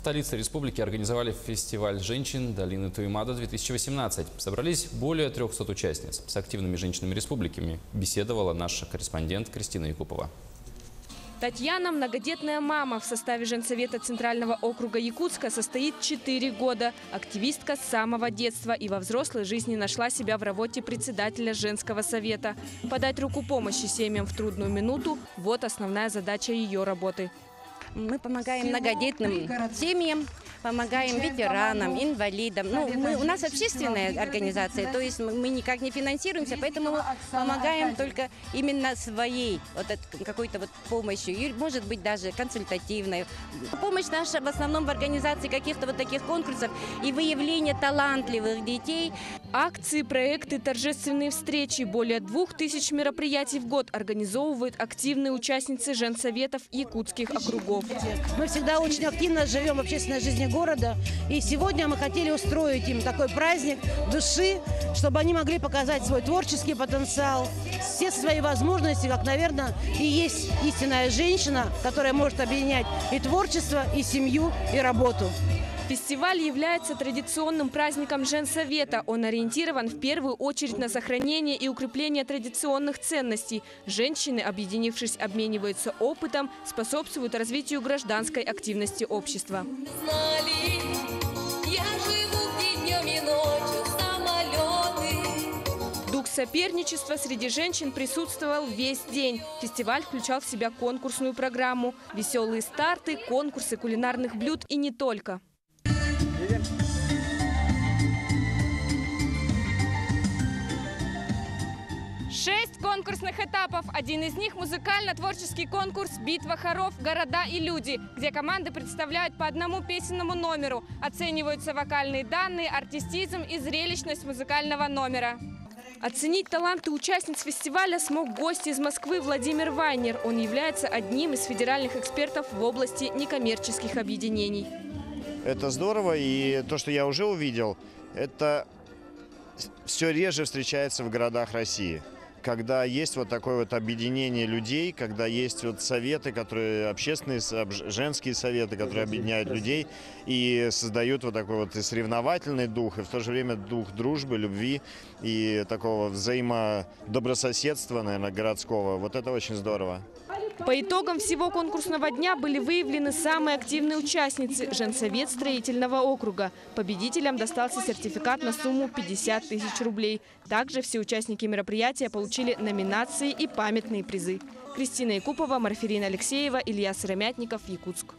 столице республики организовали фестиваль женщин Долины Туймада-2018. Собрались более 300 участниц. С активными женщинами республики беседовала наша корреспондент Кристина Якупова. Татьяна – многодетная мама. В составе женсовета Центрального округа Якутска состоит 4 года. Активистка с самого детства и во взрослой жизни нашла себя в работе председателя женского совета. Подать руку помощи семьям в трудную минуту – вот основная задача ее работы. Мы помогаем многодетным семьям, помогаем ветеранам, инвалидам. У нас общественная организация, то есть мы никак не финансируемся, поэтому мы помогаем только именно своей какой-то помощью, и, может быть, даже консультативной. Помощь наша в основном в организации каких-то таких конкурсов и выявления талантливых детей. Акции, проекты, торжественные встречи. Более 2000 мероприятий в год организовывают активные участницы женсоветов якутских округов. Мы всегда очень активно живем в общественной жизни города. И сегодня мы хотели устроить им такой праздник души, чтобы они могли показать свой творческий потенциал, все свои возможности, как, наверное, и есть истинная женщина, которая может объединять и творчество, и семью, и работу. Фестиваль является традиционным праздником женсовета. Он ориентирован в первую очередь на сохранение и укрепление традиционных ценностей. Женщины, объединившись, обмениваются опытом, способствуют развитию гражданской активности общества. Дух соперничества среди женщин присутствовал весь день. Фестиваль включал в себя конкурсную программу, веселые старты, конкурсы кулинарных блюд и не только. 6 конкурсных этапов. Один из них – музыкально-творческий конкурс «Битва хоров. Города и люди», где команды представляют по одному песенному номеру. Оцениваются вокальные данные, артистизм и зрелищность музыкального номера. Оценить таланты участниц фестиваля смог гость из Москвы Владимир Вайнер. Он является одним из федеральных экспертов в области некоммерческих объединений. Это здорово, и то, что я уже увидел, это все реже встречается в городах России. Когда есть такое объединение людей, когда есть советы, которые общественные, женские советы, которые объединяют людей и создают такой и соревновательный дух, и в то же время дух дружбы, любви и такого взаимодобрососедства, наверное, городского. Это очень здорово. По итогам всего конкурсного дня были выявлены самые активные участницы – женсовет строительного округа. Победителям достался сертификат на сумму 50 000 рублей. Также все участники мероприятия получили номинации и памятные призы. Кристина Якупова, Марферина Алексеева, Илья Сыромятников, Якутск.